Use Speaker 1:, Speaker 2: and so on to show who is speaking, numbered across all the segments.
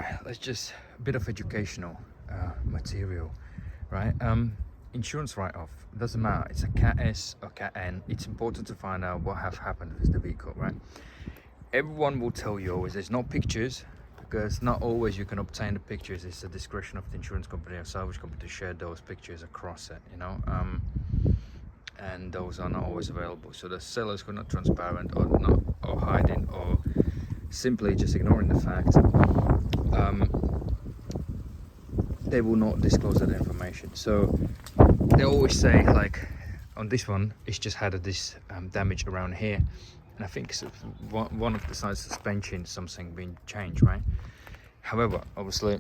Speaker 1: Right, let's just a bit of educational material, right? Insurance write-off, doesn't matter, it's a Cat S or Cat N. It's important to find out what have happened with the vehicle, right? Everyone will tell you always there's no pictures, because not always you can obtain the pictures. It's the discretion of the insurance company or salvage company to share those pictures across it, you know. And those are not always available, so the sellers who are not transparent or hiding or simply just ignoring the fact, they will not disclose that information. So they always say, like on this one, it's just had this damage around here, and I think it's one of the side suspension, something being changed, right? However, obviously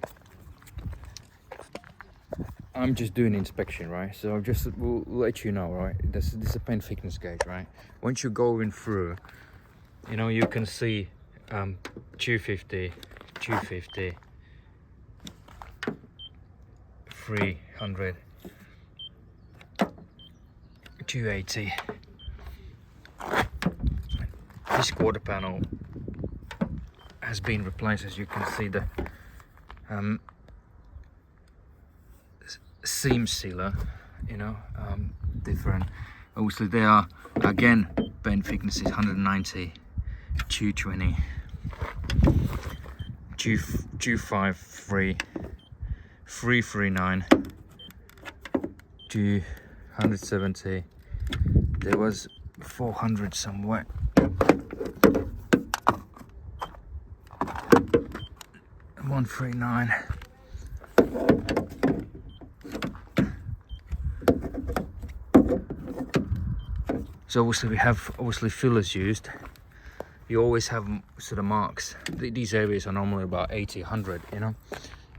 Speaker 1: I'm just doing inspection, right? So we'll let you know, right? This is a paint thickness gauge, right? Once you're going through, you know, you can see 250, 250, 300, 280. This quarter panel has been replaced, as you can see. The seam sealer, you know, different. Obviously they are again bend thicknesses 190, 220, 253, 339, 270. There was 400 somewhere. 139. So obviously we have fillers used. You always have sort of marks. These areas are normally about 80, 100, you know.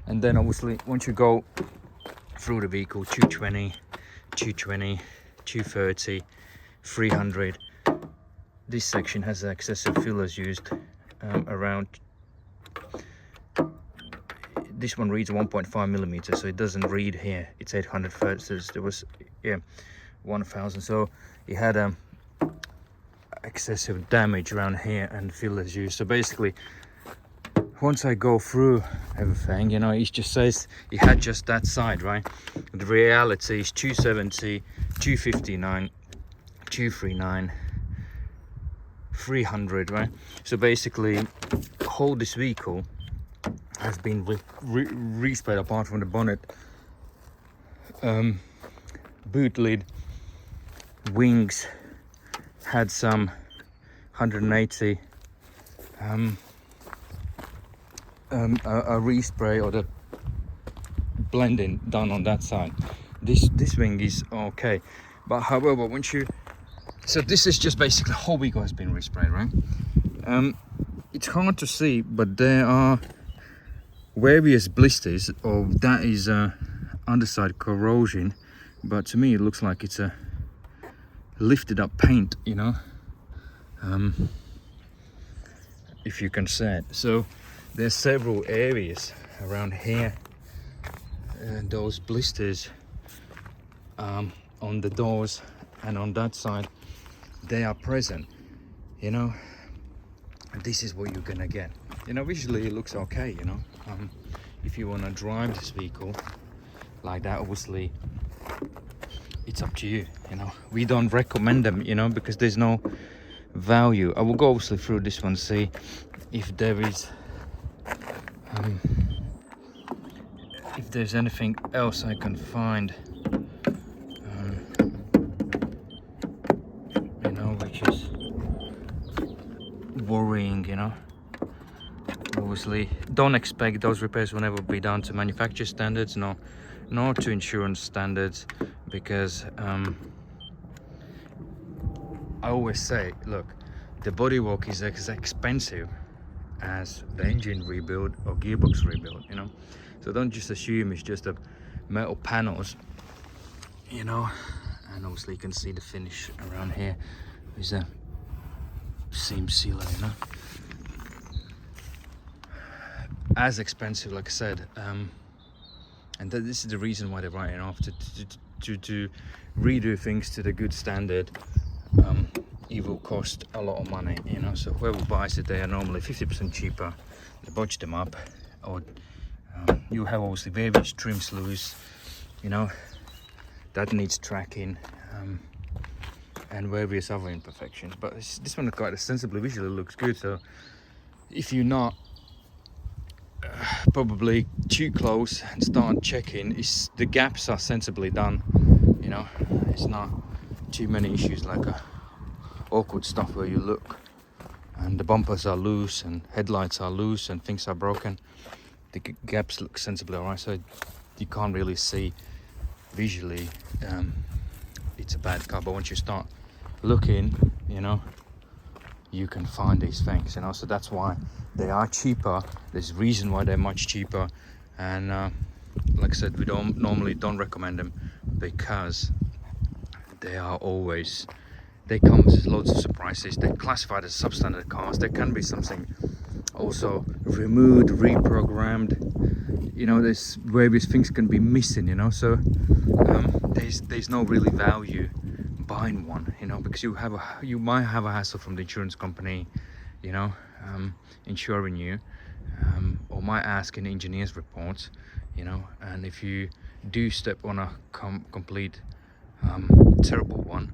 Speaker 1: And then obviously once you go through the vehicle, 220, 220, 230, 300. This section has excessive fillers used around. This one reads 1.5 millimeters, so it doesn't read here. It's 800 so there was 1000. So it had excessive damage around here and fillers used. So basically, once I go through everything, you know, it just says it had just that side, right? The reality is 270, 259, 239, 300, right? So basically, whole this vehicle has been re-sprayed apart from the bonnet, boot lid, wings had some 180, a respray or the blending done on that side. This wing is okay, but however, so this is just basically whole vehicle has been resprayed, right? It's hard to see, but there are various blisters, or that is underside corrosion, but to me it looks like it's a lifted up paint, you know, if you can say it. So there's several areas around here, and those blisters on the doors and on that side, they are present, you know. This is what you're gonna get, you know. Visually it looks okay, you know. If you want to drive this vehicle like that, obviously it's up to you, you know. We don't recommend them, you know, because there's no value. I will go obviously through this one, see if there is if there's anything else I can find, you know, which is worrying, you know. Obviously don't expect those repairs will never be done to manufacturer standards, nor to insurance standards, because I always say, look, the bodywork is as expensive as the engine rebuild or gearbox rebuild, you know. So don't just assume it's just the metal panels, you know. And obviously you can see the finish around here is a seam sealer, you know. As expensive, like I said, and this is the reason why they're writing off, to redo things to the good standard. It will cost a lot of money, you know. So whoever buys it, they are normally 50% cheaper. They botch them up, or you have obviously various trim sleeves, you know, that needs tracking, and various other imperfections. But this one quite ostensibly visually looks good. So if you're not probably too close and start checking, the gaps are sensibly done, you know, it's not too many issues like awkward stuff where you look and the bumpers are loose and headlights are loose and things are broken. The gaps look sensibly alright, so you can't really see visually it's a bad car, but once you start looking, you know, you can find these things, you know. So that's why they are cheaper. There's a reason why they're much cheaper, and like I said, we normally don't recommend them because they come with loads of surprises. They're classified as substandard cars. There can be something also removed, reprogrammed, you know, there's various things can be missing, you know. So there's no really value buying one, you know, because you might have a hassle from the insurance company, you know, insuring you, or might ask in engineer's reports, you know, and if you do step on a complete terrible one,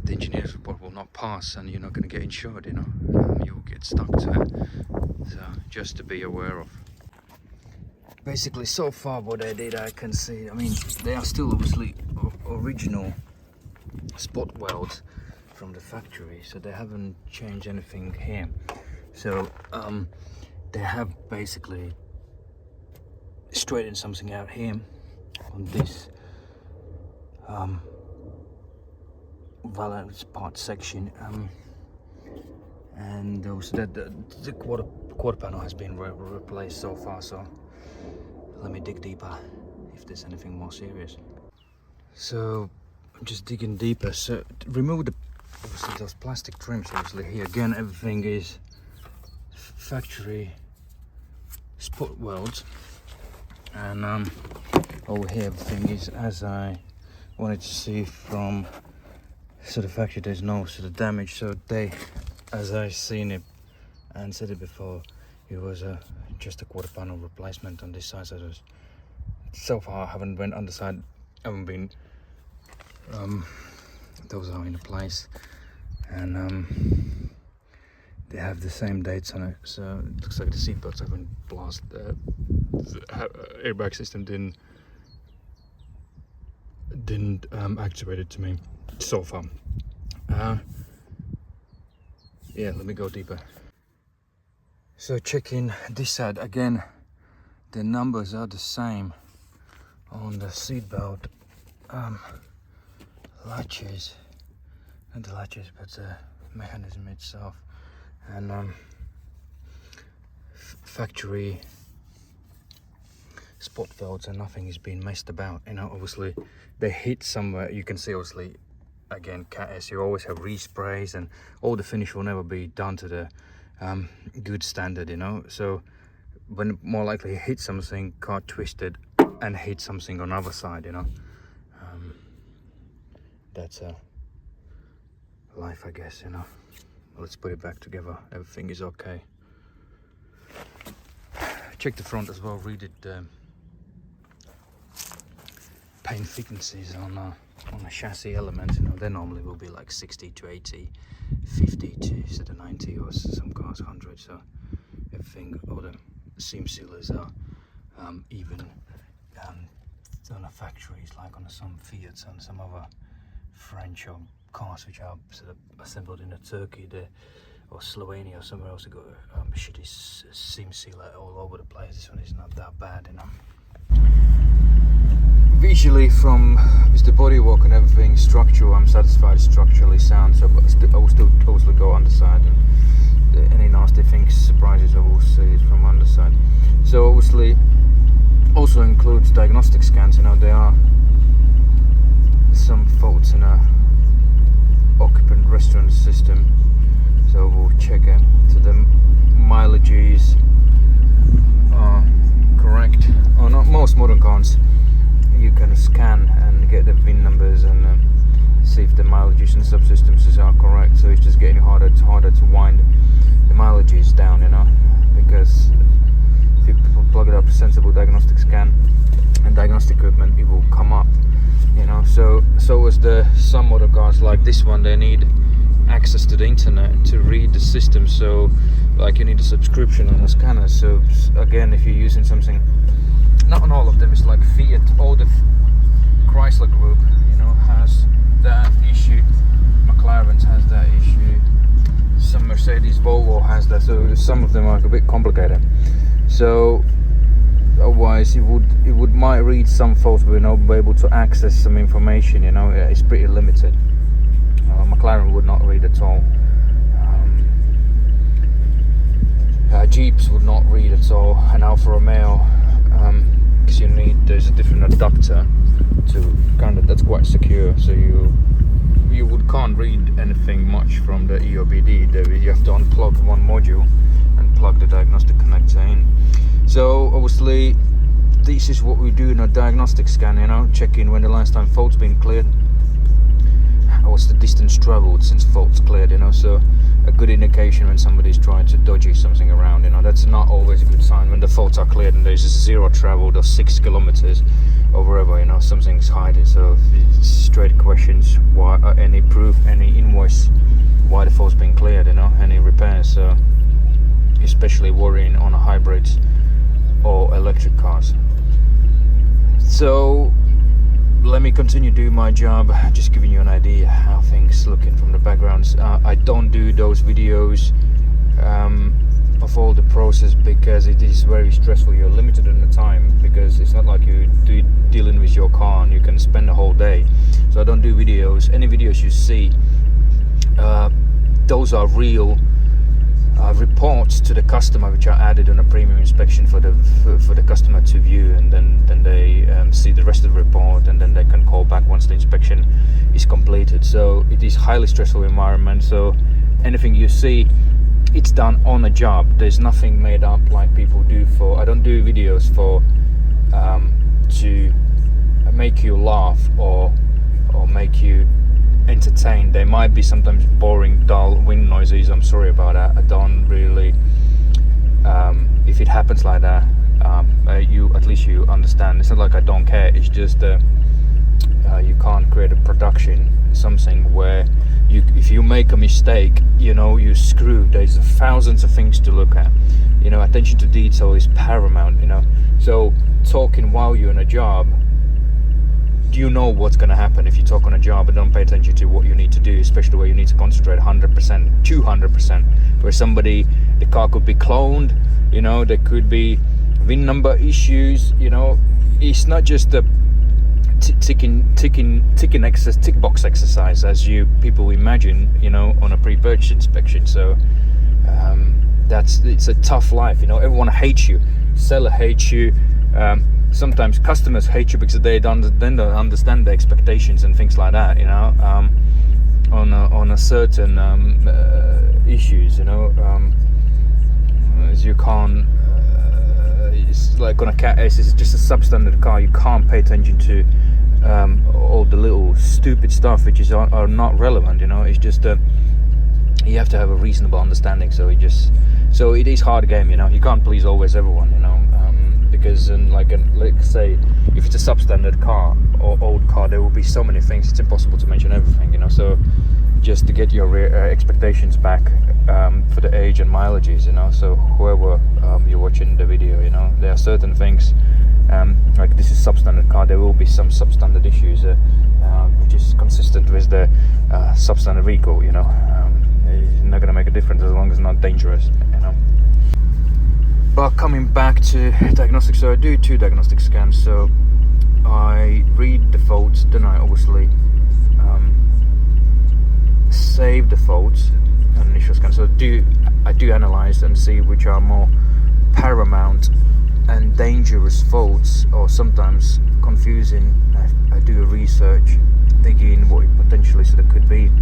Speaker 1: the engineer's report will not pass and you're not going to get insured, you know. You'll get stuck to it. So just to be aware of. Basically, so far what I did, I can see, I mean, they are still obviously original spot welds from the factory, so they haven't changed anything here. So they have basically straightened something out here on this valance part section, and also the quarter panel has been replaced so far. So let me dig deeper if there's anything more serious. So I'm just digging deeper. So remove obviously those plastic trims. Obviously here again everything is factory spot welds, and over here everything is as I wanted to see from sort of factory. There's no sort of damage, so they, as I seen it and said it before, it was just a quarter panel replacement on this side. So far I haven't went underside, haven't been those are in place, and they have the same dates on it. So it looks like the seatbelts haven't blasted, the airbag system didn't activate it to me so far. Yeah, let me go deeper. So checking this side again, the numbers are the same on the seatbelt latches, not the latches but the mechanism itself, and factory spot welds, and nothing is being messed about, you know. Obviously they hit somewhere, you can see obviously again Cat S, you always have resprays and all the finish will never be done to the good standard, you know. So when more likely hit something, car twisted and hit something on the other side, you know. That's life, I guess, you know. Let's put it back together, everything is okay. Check the front as well, read it, paint thicknesses on a chassis element, you know. They normally will be like 60 to 80, 50 to sort of 90, or some cars 100. So everything, all the seam sealers are even on the factories, like on some Fiats and some other French or cars which are sort of assembled in Turkey or Slovenia or somewhere else. They got shitty seam sealer all over the place. This one is not that bad, you know. Visually, from the bodywork and everything, structural, I'm satisfied, structurally sound. So I will still obviously go underside, and any nasty things, surprises, I will see it from underside. So obviously also includes diagnostic scans. You know, there are some faults in a occupant restaurant system, so we'll check it. So the mileages are correct. Oh, not most modern cars. You can scan and get the VIN numbers and see if the mileages and subsystems are correct. So it's just getting harder to wind the mileages down, you know, because if you plug it sensible diagnostic scan and diagnostic equipment, it will come up, you know. So as some other cars like this one, they need access to the internet to read the system, so like you need a subscription on the scanner. So again, if you're using something, not on all of them, it's like Fiat, all the Chrysler group, you know, has that issue, McLaren has that issue, some Mercedes, Volvo has that, so some of them are a bit complicated. So otherwise it might read some faults, but not be able to access some information, you know. It's pretty limited. McLaren would not read at all. Jeeps would not read at all, and Alfa Romeo, because there's a different adapter to kind of, that's quite secure, so you can't read anything much from the EOBD. You have to unplug one module and plug the diagnostic connector in. So obviously this is what we do in a diagnostic scan, you know, checking when the last time fault's been cleared, what's the distance traveled since fault's cleared, you know. So a good indication when somebody's trying to dodgy something around, you know, that's not always a good sign. When the faults are cleared and there's 0 traveled or 6 kilometers or wherever, you know, something's hiding. So straight questions, why, any proof, any invoice why the fault's been cleared, you know, any repairs. So especially worrying on a hybrids or electric cars. So let me continue doing my job, just giving you an idea how things looking from the backgrounds. I don't do those videos of all the process because it is very stressful. You're limited in the time, because it's not like you're dealing with your car and you can spend the whole day. So I don't do videos. Any videos you see, those are real reports to the customer, which are added on a premium inspection for the customer to view, and then they see the rest of the report, and then they can call back once the inspection is completed. So it is highly stressful environment. So anything you see, it's done on a job. There's nothing made up like people do I don't do videos for to make you laugh or make you entertained. They might be sometimes boring, dull wind noises. I'm sorry about that. I don't really, if it happens like that, at least you understand. It's not like I don't care. It's just you can't create a production, something where if you make a mistake, you know, you're screwed. There's thousands of things to look at, you know. Attention to detail is paramount, you know. So talking while you're in a job, you know what's going to happen if you talk on a job and don't pay attention to what you need to do, especially where you need to concentrate 100%, 200%. Where the car could be cloned, you know, there could be VIN number issues, you know. It's not just the tick box exercise as people imagine, you know, on a pre-purchase inspection. So it's a tough life, you know. Everyone hates you, seller hates you. Sometimes customers hate you because they don't understand the expectations and things like that, you know, on a certain issues, you know. As you can't, it's like on a Cat S, it's just a substandard car. You can't pay attention to all the little stupid stuff which are not relevant, you know. It's just you have to have a reasonable understanding. So it is hard game, you know. You can't please always everyone, you know. Because like say if it's a substandard car or old car, there will be so many things, it's impossible to mention everything, you know. So just to get your expectations back for the age and mileages, you know. So whoever you're watching the video, you know, there are certain things, like this is substandard car, there will be some substandard issues which is consistent with the substandard vehicle, you know. It's not going to make a difference as long as it's not dangerous, you know. But coming back to diagnostics, so I do 2 diagnostic scans. So I read the faults, then I obviously save the faults on initial scan. So I do analyze and see which are more paramount and dangerous faults, or sometimes confusing. I do a research, dig in what it potentially sort of could be,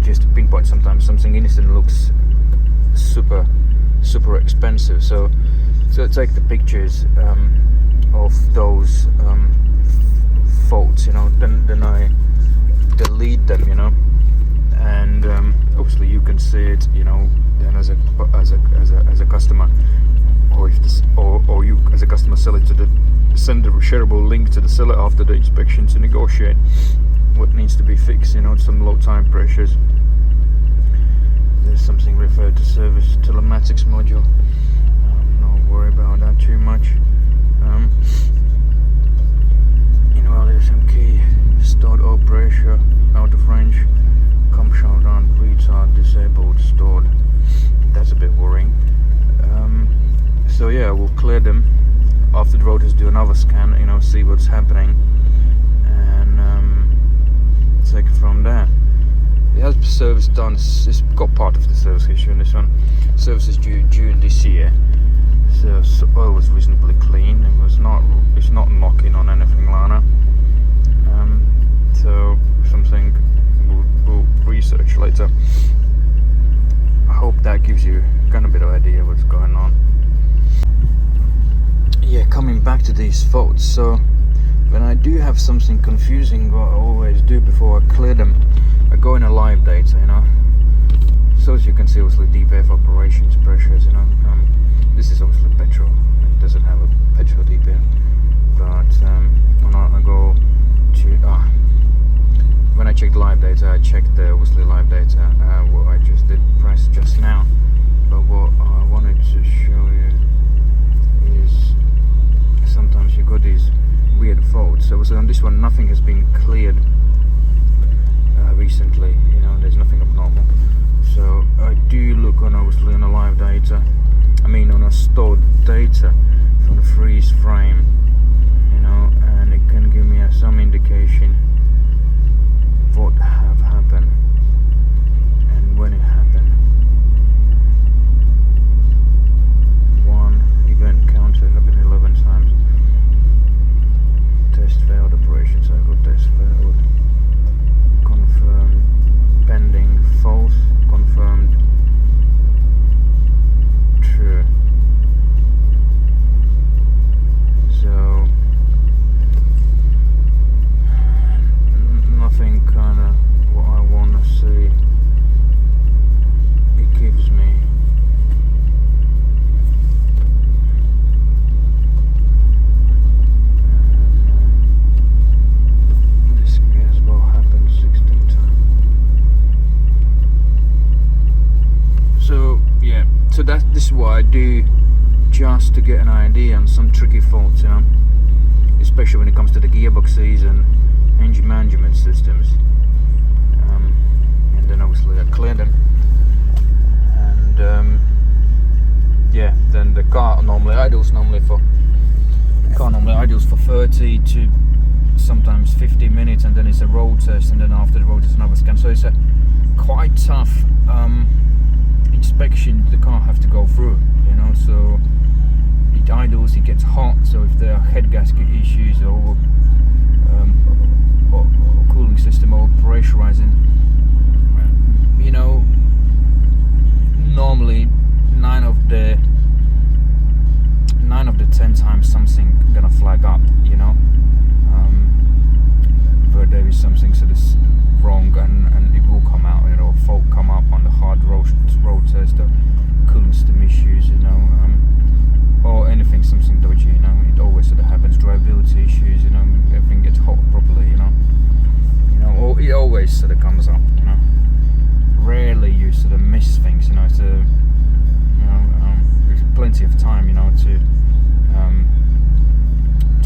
Speaker 1: just to pinpoint. Sometimes something innocent looks super expensive, so take the pictures of those faults, you know. Then I delete them, you know, and obviously you can see it, you know, then as a customer, or the seller to send a shareable link to the seller after the inspection to negotiate what needs to be fixed, you know, some low time pressures. There's something referred to service telematics module. Not worry about that too much. You know, there's some key stored oil pressure out of range, camshaft on retard disabled stored. That's a bit worrying. So yeah, we'll clear them after the rotors, do another scan, you know, see what's happening, and take it from there. It has service done. It's got part of the service issue in this one. Service is due June this year. So oil was reasonably clean. It's not knocking on anything like that. So something we'll research later. I hope that gives you kind of a bit of idea what's going on. Yeah, coming back to these faults. So when I do have something confusing, what I always do before I clear them, I go in a live data, you know. So as you can see, obviously DPF operations pressures, you know. This is obviously petrol. It doesn't have a petrol DPF, but when I go to when I check live data, I check the obviously live data what I just did press just now. But what I wanted to show you is sometimes you got these weird faults. So on this one, nothing has been cleared recently. You know, there's nothing abnormal. So I do look on obviously on the live data. I mean on a stored data from the freeze frame. You know, and it can give me some indication what have happened and when it happened. One event counter happened 11 times. Test failed, operation cycle test failed. Confirmed, pending, false, confirmed, true. So nothing kind of what I want to see. It gives me. This gas well happened 16 times. So yeah, so this is what I do just to get an idea on some tricky faults, you know, especially when it comes to the gearboxes and engine management systems. And then obviously I clear them, and yeah, then the car normally idles for 30 to sometimes 50 minutes, and then it's a road test, and then after the road test another scan. So it's a quite tough inspection the car have to go through, you know. So it idles, it gets hot, so if there are head gasket issues or cooling system or pressurizing, you know, normally 9 of the 10 times something gonna flag up, you know, where there is something sort of wrong, and it will come out, you know, fault come up on the hard road test, or cooling system issues, you know, or anything, something dodgy, you know. It always sort of happens. Drivability issues, you know, everything gets hot properly, you know, or it always sort of comes up, you know. Rarely you sort of miss things, you know. It's there's plenty of time, you know, to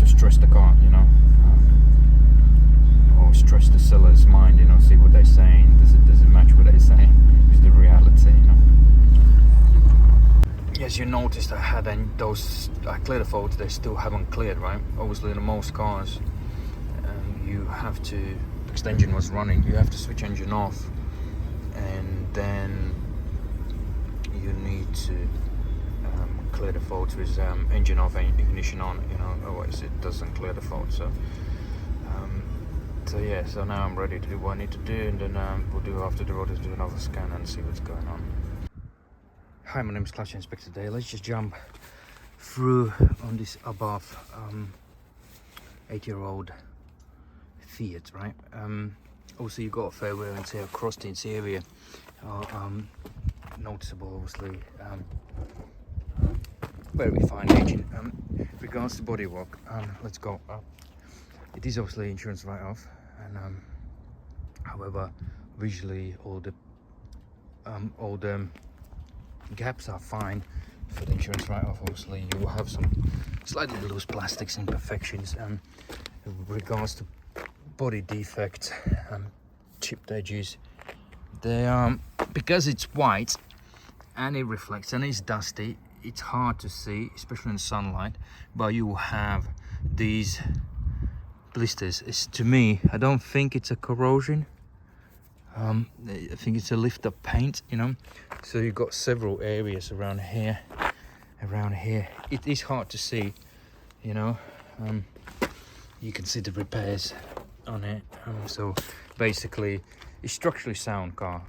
Speaker 1: stress the car, you know, or stress the seller's mind, you know, see what they're saying. Does it match what they're saying? Is the reality, you know? As you noticed, I cleared the faults. They still haven't cleared, right? Obviously, in most cars, you have to, because the engine was running, you have to switch engine off, and then you need to clear the faults with engine off and ignition on, you know, otherwise it doesn't clear the fault. So yeah, so now I'm ready to do what I need to do, and then we'll do after the rotors, do another scan and see what's going on. Hi, my name is Clutch Inspector Dale. Let's just jump through on this above 8-year-old Fiat, right? Also, you've got a fair wear and tear across the interior, noticeable, obviously. Very fine aging. If we go regards to bodywork, let's go up. It is obviously insurance write-off, and however, visually all the gaps are fine for the insurance write-off. Obviously, you will have some slightly loose plastics imperfections. In regards to body defects, chipped edges, they are, because it's white and it reflects and it's dusty, it's hard to see, especially in sunlight, but you will have these blisters. It's, to me, I don't think it's a corrosion. I think it's a lift up paint, you know. So you've got several areas around here. It is hard to see, you know. You can see the repairs on it. So basically, it's structurally sound car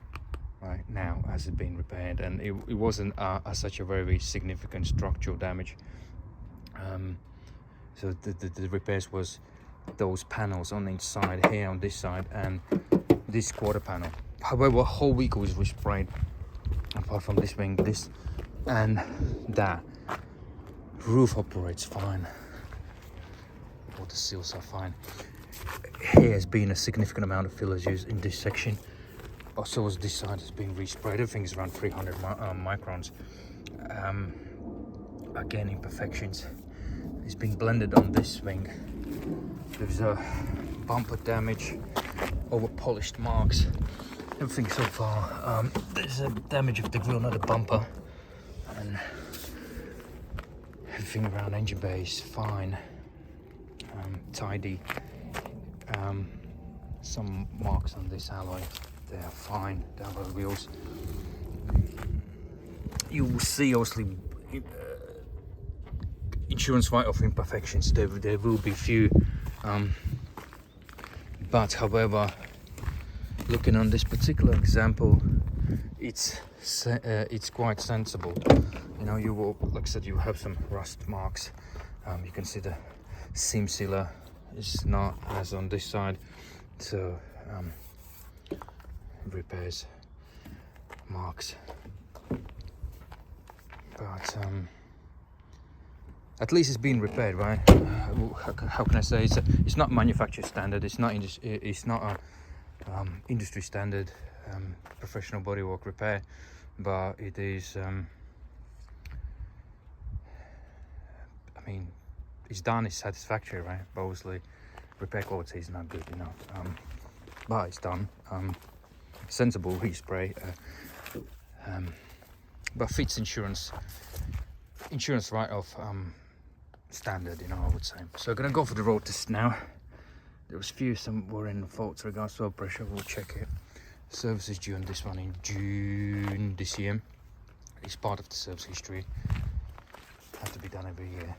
Speaker 1: right now, has it been repaired, and it wasn't such a very significant structural damage. So the repairs was those panels on the inside here, on this side, and this quarter panel. However, whole vehicle is resprayed apart from this wing, this and that. Roof operates fine, all the seals are fine. Here has been a significant amount of fillers used in this section. Also, as this side has been resprayed, everything is around 300 microns. Again, imperfections. It's been blended on this wing. There's a bumper damage, over polished marks, everything so far. There's a damage of the grille, not the bumper, and everything around engine bay is fine, tidy. Some marks on this alloy, they are fine. The alloy wheels, you will see obviously insurance write-off imperfections. There will be few, but however, looking on this particular example, it's quite sensible. You know, you will, like I said, you have some rust marks. You can see the seam sealer is not as on this side, so repairs, marks, but at least it's been repaired, right? How can I say, it's not manufacturer standard, it's not a industry standard professional bodywork repair, but it is I mean, it's done, it's satisfactory, right? But obviously repair quality is not good enough, but it's done. Sensible respray, but fits insurance write-off standard, you know, I would say. So I'm gonna go for the road test now. There was some worrying faults regards to oil pressure. We'll check it. Service is due on this one in June this year. It's part of the service history. Have to be done every year.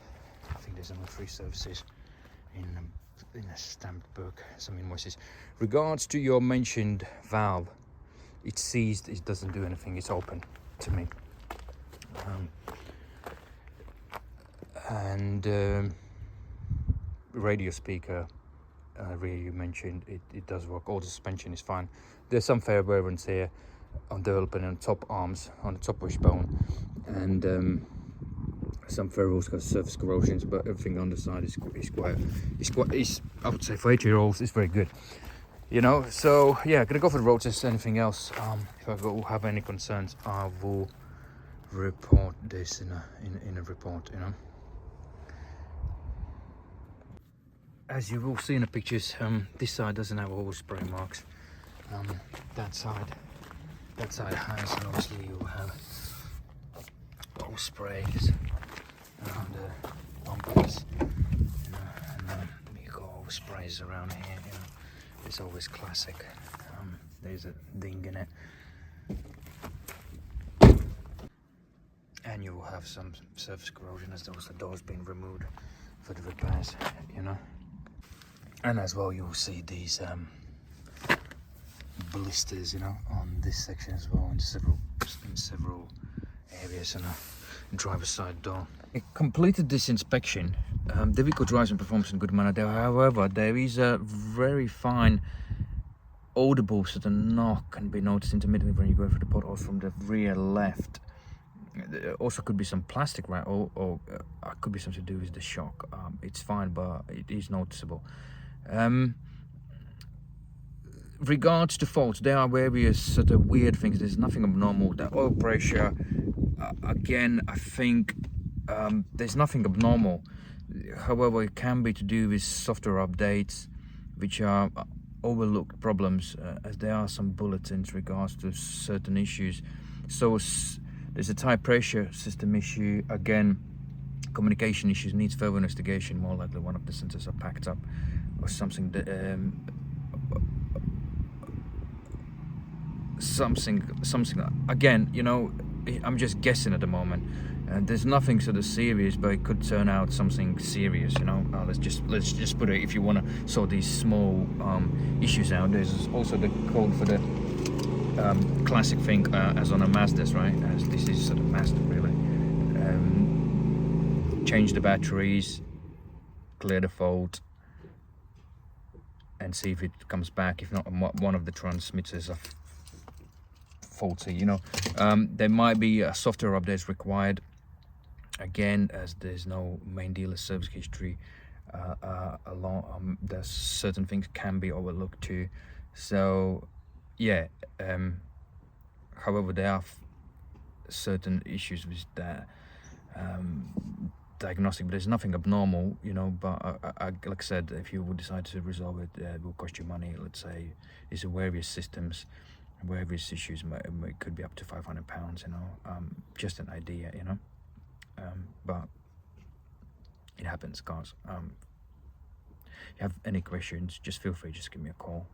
Speaker 1: I think there's only 3 services in a stamped book, some invoices. Regards to your mentioned valve, it's seized, it doesn't do anything, it's open to me. Radio speaker, rear, you mentioned, it does work. All the suspension is fine. There's some fair wear and tear on the open and top arms, on the top wishbone, and some ferrules got surface corrosions, but everything on the side is quite I would say for 8-year-olds it's very good, you know. So yeah, gonna go for the road test. Anything else, if I will have any concerns, I will report this in a report, you know. As you will see in the pictures, this side doesn't have overspray marks. That side has, and obviously you'll have oversprays around the bumpers, you know, and then you got oversprays around here, you know. It's always classic. There's a ding in it, and you will have some surface corrosion as those the doors being removed for the repairs, you know. And as well, you will see these blisters, you know, on this section as well, in several areas, and a driver's side door. I completed this inspection. The vehicle drives and performs in good manner. However, there is a very fine audible sort of knock can be noticed intermittently when you go for the potholes from the rear left. There also could be some plastic, right, or could be something to do with the shock. It's fine, but it is noticeable. Regards to faults, there are various sort of weird things. There's nothing abnormal. The oil pressure, again, I think there's nothing abnormal. However, it can be to do with software updates, which are overlooked problems, as there are some bulletins regards to certain issues. So there's a high pressure system issue. Again, communication issues needs further investigation. More likely one of the sensors are packed up or something that something again, you know, I'm just guessing at the moment. There's nothing sort of serious, but it could turn out something serious, you know. Let's just put it, if you want to sort these small issues out, there's also the code for the classic thing as on a Mazda's, right, as this is sort of Mazda really. Change the batteries, clear the fault, and see if it comes back. If not, one of the transmitters are faulty, you know. There might be software updates required, again, as there's no main dealer service history. There's certain things can be overlooked too. So yeah, however, there are certain issues with that diagnostic, but there's nothing abnormal, you know. But like I said, if you would decide to resolve it, it will cost you money. Let's say it's various systems, various issues. It could be up to £500, you know. Just an idea, you know. But it happens, guys. If you have any questions, just feel free, just give me a call.